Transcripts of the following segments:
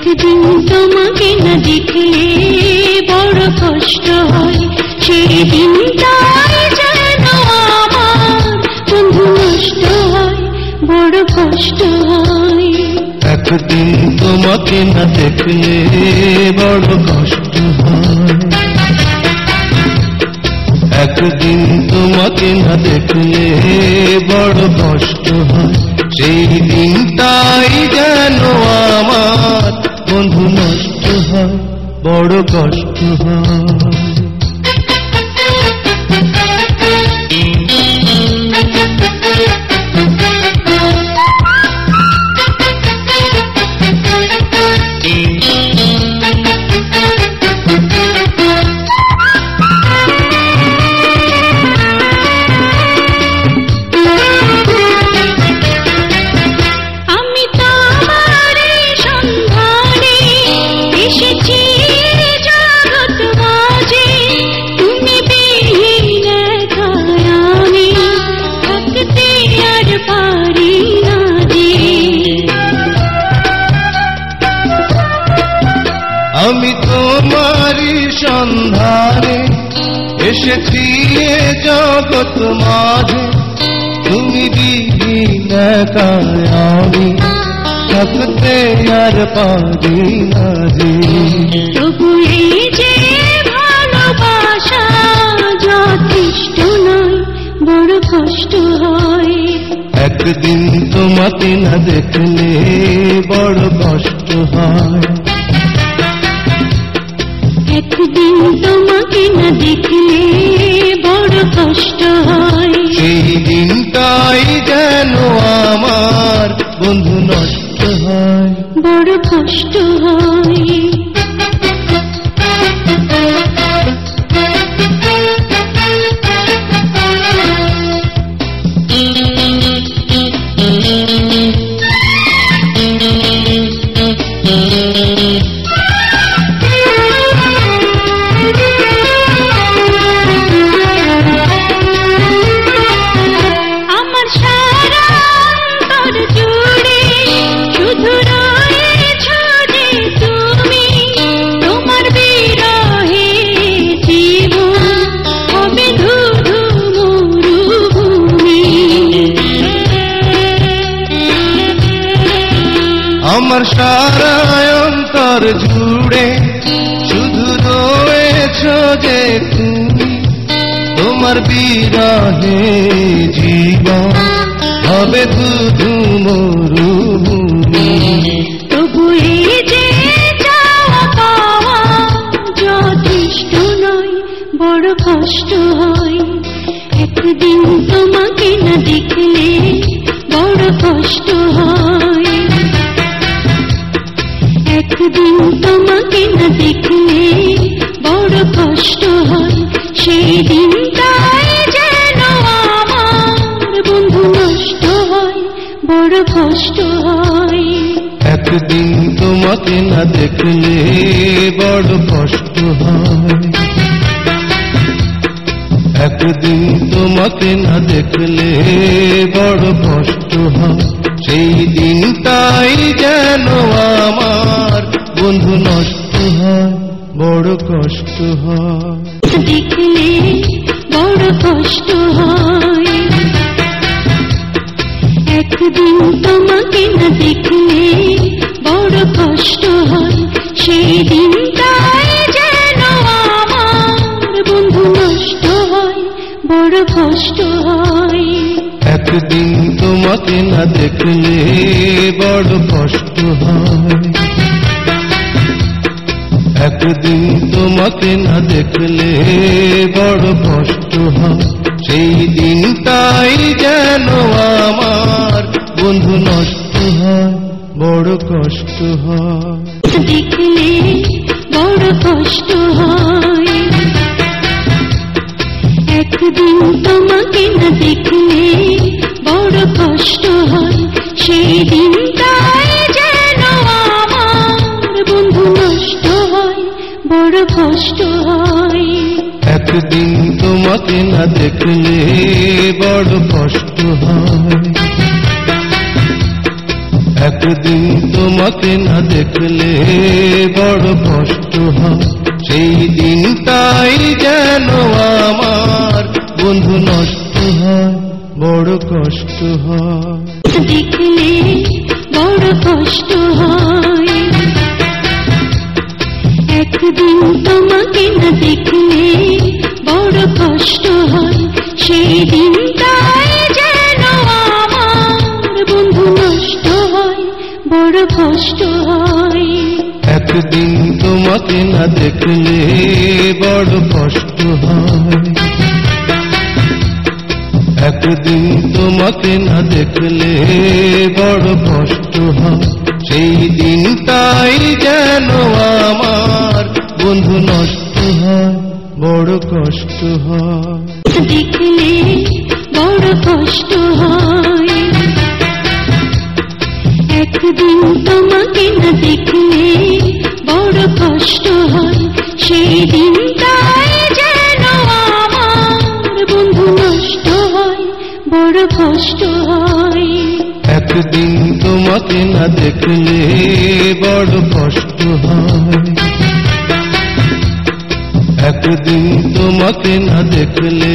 একদিন তোমাকে না দেখলে বড় কষ্ট হয়, সেই দিনটাই যেন আমার বন্ধু নষ্ট হয়, বড় কষ্ট হয়। একদিন তোমাকে না দেখলে বড় কষ্ট হয়, একদিন তোমাকে না দেখলে বড় কষ্ট হয়, সেই দিনটাই যেন আমার বন্ধু নষ্ট হয়, বড় কষ্ট হয়। আমি তোমারই সন্ধানে এসেছি এ জগৎ মাঝে, তুমি বিহীন একাই আমি থাকতে আর পারি না যে। তবু এই যে ভালোবাসা যথেষ্ট নয়, বড় কষ্ট হয়। একদিন তোমাকে না দেখলে বড় কষ্ট হয়, একদিন তোমাকে না দেখলে বড় কষ্ট হয়, সেই দিনটাই যেন আমার বন্ধু নষ্ট হয়, বড় কষ্ট হয়। আমার সারা অন্তর জুড়ে শুধু রয়েছ যে তুমি, তোমার বিরহে জীবন হবে শুধু মরুভূমি। তবু এই যে চাওয়া পাওয়া যথেষ্ট নয়, বড় কষ্ট হয়। একদিন তোমাকে না দেখলে বড় কষ্ট হয়, একদিন তোমাকে না দেখলে বড় কষ্ট হয়, সেই দিনটাই যেন আমার বন্ধু নষ্ট হয়, বড় কষ্ট হয়। একদিন তোমাকে না দেখলে বড় কষ্ট হয়, একদিন তোমাকে না দেখলে বড় কষ্ট হয়, সেই দিনটাই যেন আমার বন্ধু নষ্ট হয়, বড় কষ্ট হয়। দেখলে বড় কষ্ট হয়, একদিন তোমাকে না দেখলে বড় কষ্ট হয়, সেই দিনটাই যেন আমার বন্ধু নষ্ট হয়, বড় কষ্ট হয়। একদিন তোমাকে না দেখলে বড় কষ্ট হয়, একদিন তোমাকে না দেখলে বড় কষ্ট হয়, সেই দিনটাই যেন আমার বন্ধু নষ্ট হয়, বড় কষ্ট হয়। দেখলে বড় কষ্ট হয়, একদিন তোমাকে না দেখলে বড় কষ্ট হয়, সেই দিনটাই যেন আমার বন্ধু নষ্ট হয়, বড় কষ্ট হয়। একদিন তোমাকে না দেখলে বড় কষ্ট হয়, একদিন তোমাকে না দেখলে বড় কষ্ট হয়, সেই দিনটাই যেন আমার বন্ধু নষ্ট হয়, বড় কষ্ট হয়। দেখলে বড় কষ্ট হয়, একদিন তোমাকে না দেখলে বড় কষ্ট হয়, সেই দিনটাই যেন আমার বন্ধু নষ্ট হয়, বড় কষ্ট হয়। একদিন তোমাকে না দেখলে বড় কষ্ট হয়, একদিন তোমাকে না দেখলে বড় কষ্ট হয়, সেই দিনটাই যেন আমার বন্ধু নষ্ট হয়, বড় কষ্ট হয়। দেখলে বড় কষ্ট হয়, একদিন তোমাকে না দেখলে বড় কষ্ট হয়, সেই দিনটাই যেন আমার বন্ধু নষ্ট হয়, বড় কষ্ট হয়। একদিন তোমাকে না দেখলে বড় কষ্ট হয়, একদিন তোমাকে না দেখলে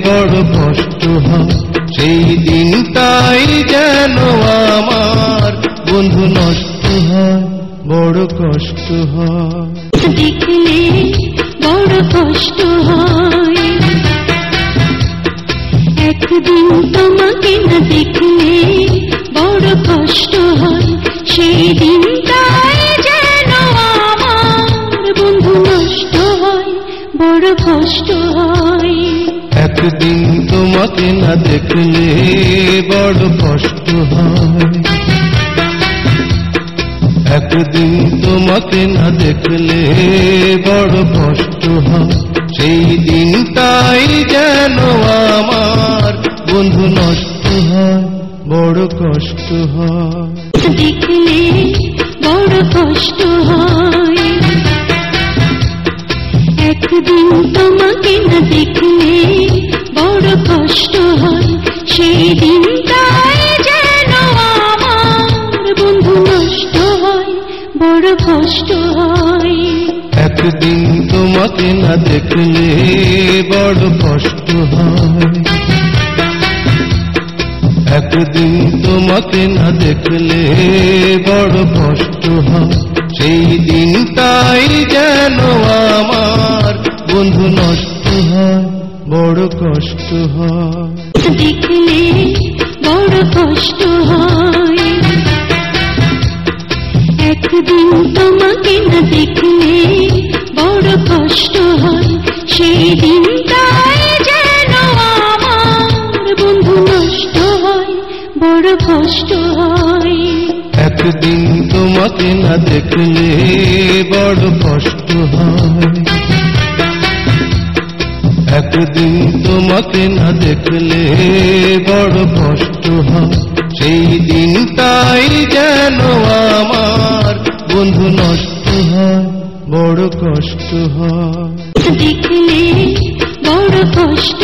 বড় কষ্ট হয়, সেই দিনটাই যেন আমার বন্ধু নষ্ট হয়, বড় কষ্ট হয়। দেখলে বড় কষ্ট হয়, একদিন তোমাকে না দেখলে বড় কষ্ট হয়, সেই দিনটাই যেন আমার বন্ধু নষ্ট হয়, বড় কষ্ট হয়। একদিন তোমাকে না দেখলে বড় কষ্ট হয়, একদিন তোমাকে না দেখলে বড় কষ্ট হয়, সেই দিনটাই যেন আমার বন্ধু নষ্ট হয়, বড় কষ্ট হয়। দেখলে বড় কষ্ট হয়, একদিন তোমাকে না দেখলে বড় কষ্ট হয়, সেই দিনটাই যেন আমার বন্ধু নষ্ট হয়, বড় কষ্ট হয়। একদিন তোমাকে না দেখলে বড় কষ্ট হয়, একদিন তোমাকে না দেখলে বড় কষ্ট হয়, সেই দিনটাই যেন আমার বন্ধু নষ্ট হয়, বড় কষ্ট হয়। দেখলে বড় কষ্ট হয়, একদিন তোমাকে না দেখলে বড় কষ্ট হয়, সেই দিনটাই যেন আমার বন্ধু নষ্ট হয়, বড় কষ্ট হয়। একদিন তোমাকে না দেখলে বড় কষ্ট হয়, একদিন তোমাকে না দেখলে বড় কষ্ট হয়, সেই দিনটাই যেন আমার বন্ধু নষ্ট হয়, বড় কষ্ট হয়। দেখলে বড় কষ্ট